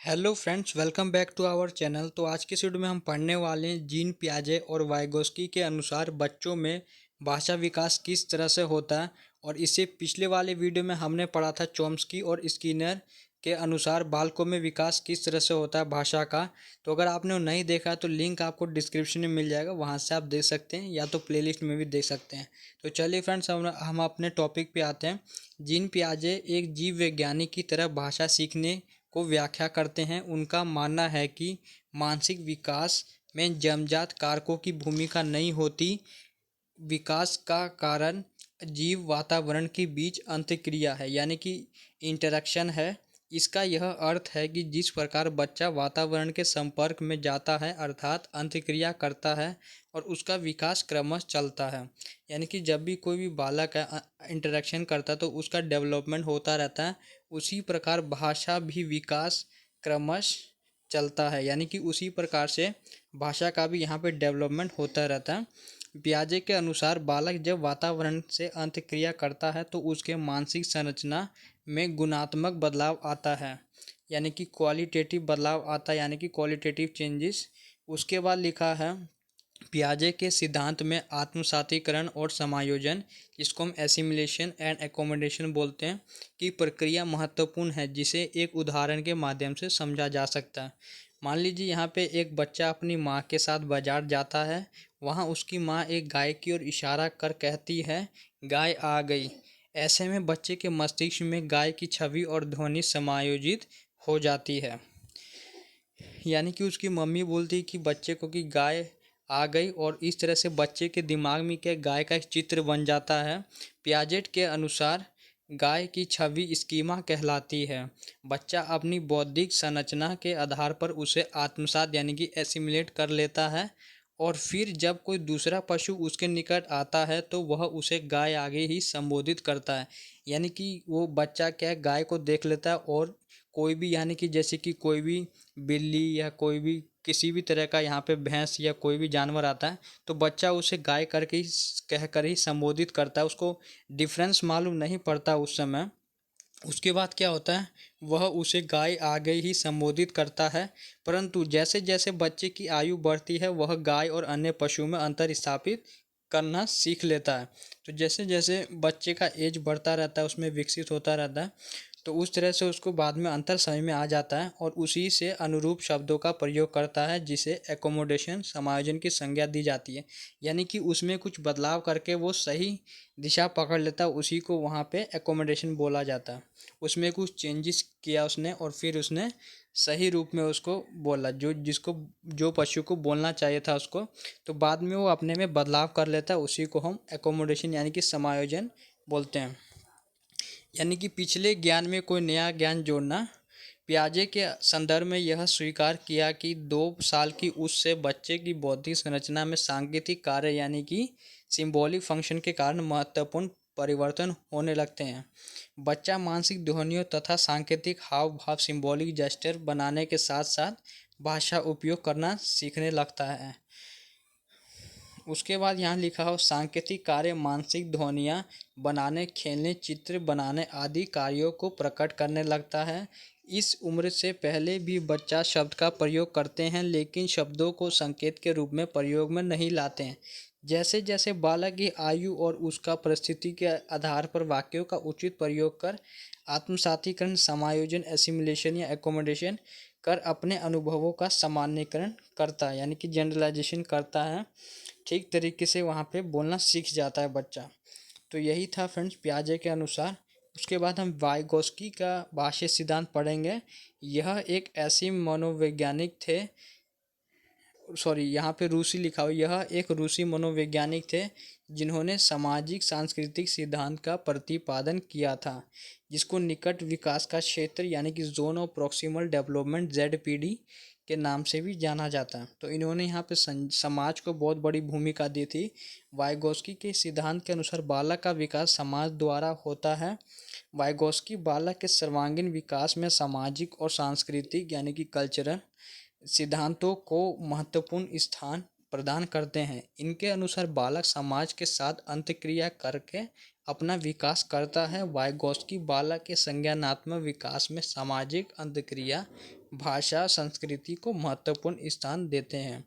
Hello friends, welcome back to our channel. तो आज के वीडियो में हम पढ़ने वाले हैं जीन पियाजे और वाइगोस्की के अनुसार बच्चों में भाषा विकास किस तरह से होता है। और इससे पिछले वाले वीडियो में हमने पढ़ा था चॉम्स्की और स्किनर के अनुसार बालकों में विकास किस तरह से होता है भाषा का। तो अगर आपने वो नहीं देखा तो लिंक आपको डिस्क्रिप्शन में मिल जाएगा, वहाँ से आप देख सकते हैं या तो प्लेलिस्ट में भी देख सकते हैं। तो चलिए फ्रेंड्स, हम अपने टॉपिक पे आते हैं। जीन पियाजे एक जीव वैज्ञानिक की तरह भाषा सीखने को व्याख्या करते हैं। उनका मानना है कि मानसिक विकास में जन्मजात कारकों की भूमिका नहीं होती। विकास का कारण जीव वातावरण के बीच अंतःक्रिया है, यानी कि इंटरेक्शन है। इसका यह अर्थ है कि जिस प्रकार बच्चा वातावरण के संपर्क में जाता है अर्थात अंतःक्रिया करता है और उसका विकास क्रमश चलता है। यानी कि जब भी कोई भी बालक इंटरेक्शन करता है तो उसका डेवलपमेंट होता रहता है। उसी प्रकार भाषा भी विकास क्रमश चलता है, यानी कि उसी प्रकार से भाषा का भी यहाँ पे डेवलपमेंट होता रहता है। पियाजे के अनुसार बालक जब वातावरण से अंतःक्रिया करता है तो उसके मानसिक संरचना में गुणात्मक बदलाव आता है, यानी कि क्वालिटेटिव बदलाव आता है, यानी कि क्वालिटेटिव चेंजेस। उसके बाद लिखा है पियाजे के सिद्धांत में आत्मसातीकरण और समायोजन, जिसको हम एसिमिलेशन एंड एकोमोडेशन बोलते हैं, की प्रक्रिया महत्वपूर्ण है, जिसे एक उदाहरण के माध्यम से समझा जा सकता है। मान लीजिए यहाँ पे एक बच्चा अपनी माँ के साथ बाजार जाता है। वहाँ उसकी माँ एक गाय की ओर इशारा कर कहती है, गाय आ गई। ऐसे में बच्चे के मस्तिष्क में गाय की छवि और ध्वनि समायोजित हो जाती है। यानी कि उसकी मम्मी बोलती कि बच्चे को कि गाय आ गई, और इस तरह से बच्चे के दिमाग में क्या गाय का एक चित्र बन जाता है। पियाजेट के अनुसार गाय की छवि स्कीमा कहलाती है। बच्चा अपनी बौद्धिक संरचना के आधार पर उसे आत्मसात यानी कि एसिमिलेट कर लेता है, और फिर जब कोई दूसरा पशु उसके निकट आता है तो वह उसे गाय आगे ही संबोधित करता है। यानी कि वो बच्चा क्या है, गाय को देख लेता है, और कोई भी यानी कि जैसे कि कोई भी बिल्ली या कोई भी किसी भी तरह का यहाँ पे भैंस या कोई भी जानवर आता है तो बच्चा उसे गाय करके ही कह कर ही संबोधित करता है। उसको डिफरेंस मालूम नहीं पड़ता उस समय। उसके बाद क्या होता है, वह उसे गाय आ गई ही संबोधित करता है। परंतु जैसे जैसे बच्चे की आयु बढ़ती है वह गाय और अन्य पशुओं में अंतर स्थापित करना सीख लेता है। तो जैसे जैसे बच्चे का एज बढ़ता रहता है, उसमें विकसित होता रहता है, तो उस तरह से उसको बाद में अंतर समझ में आ जाता है और उसी से अनुरूप शब्दों का प्रयोग करता है, जिसे एकोमोडेशन समायोजन की संज्ञा दी जाती है। यानी कि उसमें कुछ बदलाव करके वो सही दिशा पकड़ लेता है, उसी को वहाँ पे एकोमोडेशन बोला जाता है। उसमें कुछ चेंजेस किया उसने और फिर उसने सही रूप में उसको बोला, जो जिसको जो पशु को बोलना चाहिए था उसको, तो बाद में वो अपने में बदलाव कर लेता है। उसी को हम एकोमोडेशन यानी कि समायोजन बोलते हैं। यानी कि पिछले ज्ञान में कोई नया ज्ञान जोड़ना। पियाजे के संदर्भ में यह स्वीकार किया कि 2 साल की उस से बच्चे की बौद्धिक संरचना में सांकेतिक कार्य यानी कि सिंबॉलिक फंक्शन के कारण महत्वपूर्ण परिवर्तन होने लगते हैं। बच्चा मानसिक ध्वनियों तथा सांकेतिक हाव भाव सिंबॉलिक जेस्चर बनाने के साथ साथ भाषा उपयोग करना सीखने लगता है। उसके बाद यहाँ लिखा हो सांकेतिक कार्य मानसिक ध्वनियाँ बनाने, खेलने, चित्र बनाने आदि कार्यों को प्रकट करने लगता है। इस उम्र से पहले भी बच्चा शब्द का प्रयोग करते हैं, लेकिन शब्दों को संकेत के रूप में प्रयोग में नहीं लाते हैं। जैसे जैसे बालक की आयु और उसका परिस्थिति के आधार पर वाक्यों का उचित प्रयोग कर आत्मसातीकरण, समायोजन, एसिमिलेशन या एकोमोडेशन कर अपने अनुभवों का सामान्यीकरण करता है, यानी कि जनरलाइजेशन करता है। ठीक तरीके से वहाँ पे बोलना सीख जाता है बच्चा। तो यही था फ्रेंड्स पियाजे के अनुसार। उसके बाद हम वाइगोस्की का भाषा सिद्धांत पढ़ेंगे। यह एक ऐसी मनोवैज्ञानिक थे, सॉरी यहाँ पे रूसी लिखा हुआ, यह एक रूसी मनोवैज्ञानिक थे जिन्होंने सामाजिक सांस्कृतिक सिद्धांत का प्रतिपादन किया था, जिसको निकट विकास का क्षेत्र यानी कि zone of proximal development ZPD के नाम से भी जाना जाता है। तो इन्होंने यहाँ पे समाज को बहुत बड़ी भूमिका दी थी। वाइगोस्की के सिद्धांत के अनुसार बालक का विकास समाज द्वारा होता है। वाइगोस्की बालक के सर्वांगीण विकास में सामाजिक और सांस्कृतिक यानी कि कल्चरल सिद्धांतों को महत्वपूर्ण स्थान प्रदान करते हैं। इनके अनुसार बालक समाज के साथ अंतःक्रिया करके अपना विकास करता है। वाइगोत्स्की बालक के संज्ञानात्मक विकास में सामाजिक अंतःक्रिया, भाषा, संस्कृति को महत्वपूर्ण स्थान देते हैं।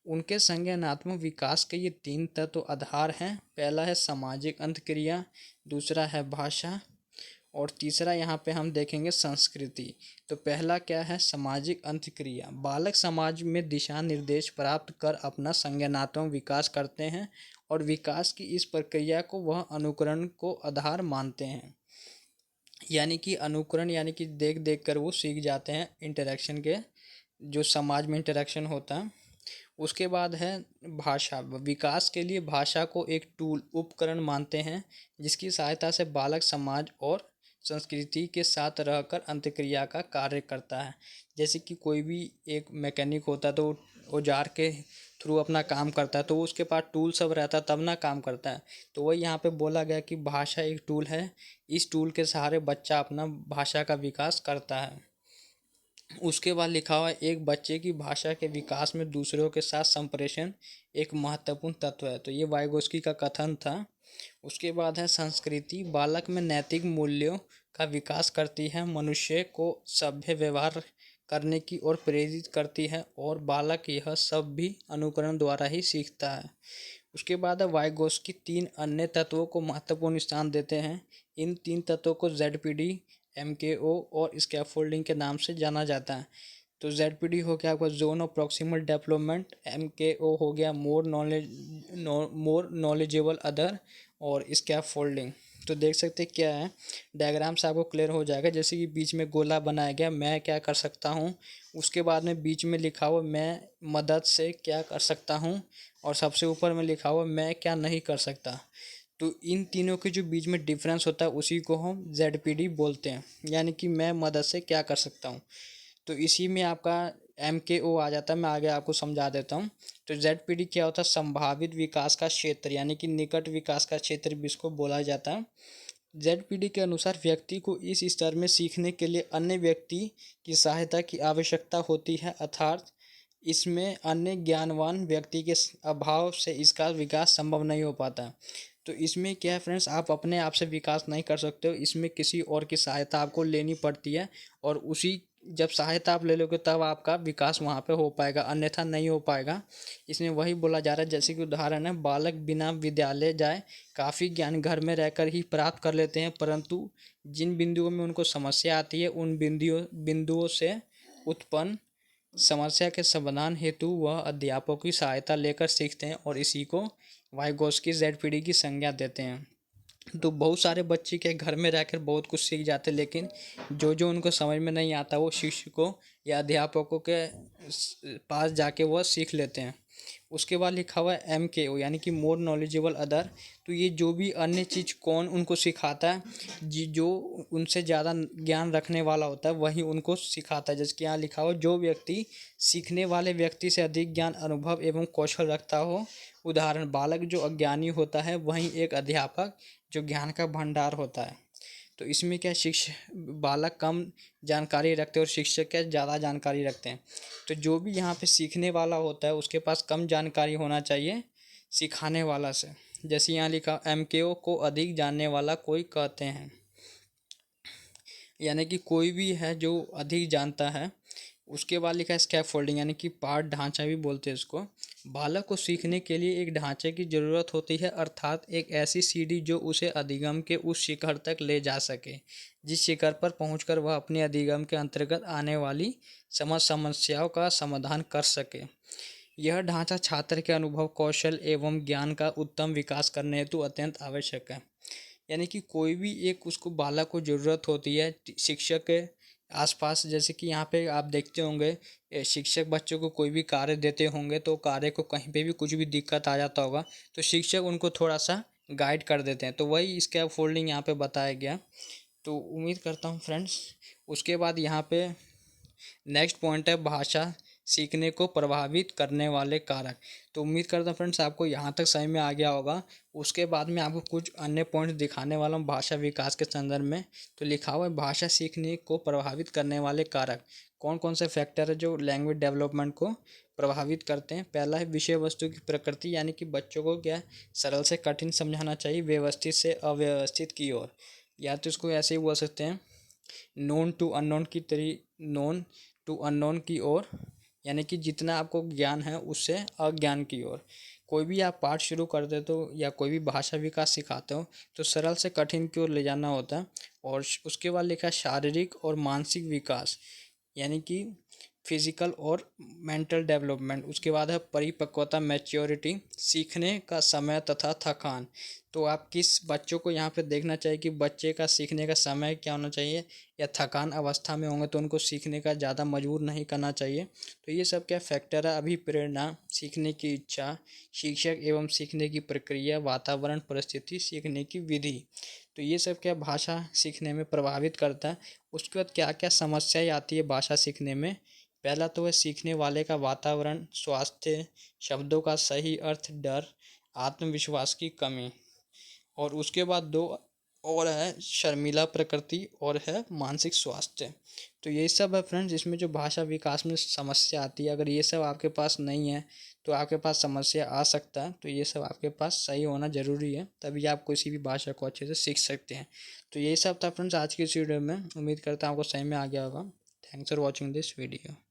उनके संज्ञानात्मक विकास के ये तीन तत्व आधार हैं। पहला है सामाजिक अंतःक्रिया, दूसरा है भाषा और तीसरा यहाँ पे हम देखेंगे संस्कृति। तो पहला क्या है, सामाजिक अंतःक्रिया। बालक समाज में दिशा निर्देश प्राप्त कर अपना संज्ञानात्मक विकास करते हैं और विकास की इस प्रक्रिया को वह अनुकरण को आधार मानते हैं। यानी कि अनुकरण यानी कि देख देख कर वो सीख जाते हैं, इंटरेक्शन के जो समाज में इंटरेक्शन होता है। उसके बाद है भाषा। विकास के लिए भाषा को एक टूल उपकरण मानते हैं जिसकी सहायता से बालक समाज और संस्कृति के साथ रहकर अंतःक्रिया का कार्य करता है। जैसे कि कोई भी एक मैकेनिक होता है तो औजार के थ्रू अपना काम करता है, तो उसके पास टूल सब रहता है तब ना काम करता है। तो वही यहाँ पे बोला गया कि भाषा एक टूल है, इस टूल के सहारे बच्चा अपना भाषा का विकास करता है। उसके बाद लिखा हुआ है, एक बच्चे की भाषा के विकास में दूसरों के साथ संप्रेषण एक महत्वपूर्ण तत्व है। तो ये वाइगोत्स्की का कथन था। उसके बाद है संस्कृति। बालक में नैतिक मूल्यों का विकास करती है, मनुष्य को सभ्य व्यवहार करने की ओर प्रेरित करती है और बालक यह सब भी अनुकरण द्वारा ही सीखता है। उसके बाद है वाइगोत्स्की तीन अन्य तत्वों को महत्वपूर्ण स्थान देते हैं। इन तीन तत्वों को ZPD, MKO और स्कैफोल्डिंग के नाम से जाना जाता है। तो ZPD हो गया आपका zone of proximal development, MKO हो गया मोर नॉलेजेबल अदर और स्कैफोल्डिंग। तो देख सकते हैं क्या है, डायग्राम से आपको क्लियर हो जाएगा। जैसे कि बीच में गोला बनाया गया, मैं क्या कर सकता हूँ। उसके बाद में बीच में लिखा हुआ मैं मदद से क्या कर सकता हूँ और सबसे ऊपर में लिखा हुआ मैं क्या नहीं कर सकता। तो इन तीनों के जो बीच में डिफरेंस होता है उसी को हम ZPD बोलते हैं, यानी कि मैं मदद से क्या कर सकता हूँ। तो इसी में आपका MKO आ जाता है। मैं आगे आपको समझा देता हूँ। तो ZPD क्या होता है, संभावित विकास का क्षेत्र, यानी कि निकट विकास का क्षेत्र भी इसको बोला जाता है। ZPD के अनुसार व्यक्ति को इस स्तर में सीखने के लिए अन्य व्यक्ति की सहायता की आवश्यकता होती है, अर्थात इसमें अन्य ज्ञानवान व्यक्ति के अभाव से इसका विकास संभव नहीं हो पाता। तो इसमें क्या है फ्रेंड्स, आप अपने आप से विकास नहीं कर सकते हो, इसमें किसी और की सहायता आपको लेनी पड़ती है और उसी जब सहायता आप ले लोगे तब आपका विकास वहाँ पे हो पाएगा, अन्यथा नहीं हो पाएगा। इसमें वही बोला जा रहा है, जैसे कि उदाहरण है, बालक बिना विद्यालय जाए काफ़ी ज्ञान घर में रहकर ही प्राप्त कर लेते हैं, परंतु जिन बिंदुओं में उनको समस्या आती है उन बिंदुओं से उत्पन्न समस्या के समाधान हेतु वह अध्यापकों की सहायता लेकर सीखते हैं और इसी को वाइगोत्स्की ZPD की संज्ञा देते हैं। तो बहुत सारे बच्चे के घर में रहकर बहुत कुछ सीख जाते हैं, लेकिन जो जो उनको समझ में नहीं आता वो शिक्षकों या अध्यापकों के पास जाके वह सीख लेते हैं। उसके बाद लिखा हुआ है MKO, यानी कि मोर नॉलेजेबल अदर। तो ये जो भी अन्य चीज़ कौन उनको सिखाता है, जी जो उनसे ज़्यादा ज्ञान रखने वाला होता है वही उनको सिखाता है। जैसे कि यहाँ लिखा हुआ, जो व्यक्ति सीखने वाले व्यक्ति से अधिक ज्ञान, अनुभव एवं कौशल रखता हो। उदाहरण, बालक जो अज्ञानी होता है वहीं एक अध्यापक जो ज्ञान का भंडार होता है। तो इसमें क्या, शिक्षक बालक कम जानकारी रखते हैं और शिक्षक क्या ज़्यादा जानकारी रखते हैं। तो जो भी यहाँ पे सीखने वाला होता है उसके पास कम जानकारी होना चाहिए सिखाने वाला से। जैसे यहाँ लिखा, MKO को अधिक जानने वाला कोई कहते हैं, यानी कि कोई भी है जो अधिक जानता है। उसके बाद लिखा है स्कैफोल्डिंग, यानी कि पाठ ढांचा भी बोलते हैं इसको। बालक को सीखने के लिए एक ढांचे की ज़रूरत होती है, अर्थात एक ऐसी सीढ़ी जो उसे अधिगम के उस शिखर तक ले जा सके जिस शिखर पर पहुंचकर वह अपने अधिगम के अंतर्गत आने वाली समस्याओं का समाधान कर सके। यह ढांचा छात्र के अनुभव, कौशल एवं ज्ञान का उत्तम विकास करने हेतु अत्यंत आवश्यक है। यानी कि कोई भी एक उसको बालक को ज़रूरत होती है शिक्षक के आसपास। जैसे कि यहाँ पे आप देखते होंगे, शिक्षक बच्चों को कोई भी कार्य देते होंगे तो कार्य को कहीं पे भी कुछ भी दिक्कत आ जाता होगा तो शिक्षक उनको थोड़ा सा गाइड कर देते हैं। तो वही स्कैप फोल्डिंग यहाँ पे बताया गया। तो उम्मीद करता हूँ फ्रेंड्स। उसके बाद यहाँ पे नेक्स्ट पॉइंट है भाषा सीखने को प्रभावित करने वाले कारक। तो उम्मीद करता हूँ फ्रेंड्स आपको यहाँ तक समझ में आ गया होगा। उसके बाद में आपको कुछ अन्य पॉइंट दिखाने वाला हूँ भाषा विकास के संदर्भ में। तो लिखा हुआ है, भाषा सीखने को प्रभावित करने वाले कारक। कौन कौन से फैक्टर है जो लैंग्वेज डेवलपमेंट को प्रभावित करते हैं। पहला है विषय वस्तु की प्रकृति, यानी कि बच्चों को क्या सरल से कठिन समझाना चाहिए, व्यवस्थित से अव्यवस्थित की ओर। या तो इसको ऐसे ही बोल सकते हैं, नोन टू अननोन की ओर, यानी कि जितना आपको ज्ञान है उससे अज्ञान की ओर। कोई भी आप पाठ शुरू करते हो तो या कोई भी भाषा विकास सिखाते हो तो सरल से कठिन की ओर ले जाना होता है। और उसके बाद लिखा शारीरिक और मानसिक विकास, यानी कि फिजिकल और मेंटल डेवलपमेंट। उसके बाद है परिपक्वता, मैच्योरिटी, सीखने का समय तथा थकान। तो आप किस बच्चों को यहाँ पे देखना चाहिए कि बच्चे का सीखने का समय क्या होना चाहिए, या थकान अवस्था में होंगे तो उनको सीखने का ज़्यादा मजबूर नहीं करना चाहिए। तो ये सब क्या फैक्टर है, अभिप्रेरणा, सीखने की इच्छा, शिक्षक एवं सीखने की प्रक्रिया, वातावरण, परिस्थिति, सीखने की विधि। तो ये सब क्या भाषा सीखने में प्रभावित करता है। उसके बाद क्या क्या समस्याएं आती है भाषा सीखने में। पहला तो है सीखने वाले का वातावरण, स्वास्थ्य, शब्दों का सही अर्थ, डर, आत्मविश्वास की कमी। और उसके बाद दो और है शर्मिला प्रकृति और है मानसिक स्वास्थ्य। तो यही सब है फ्रेंड्स, इसमें जो भाषा विकास में समस्या आती है। अगर ये सब आपके पास नहीं है तो आपके पास समस्या आ सकता है। तो ये सब आपके पास सही होना ज़रूरी है, तभी आप किसी भी भाषा को अच्छे से सीख सकते हैं। तो यही सब था फ्रेंड्स आज की इस वीडियो में। उम्मीद करता हूँ आपको सही में आ गया होगा। Thanks for watching this video.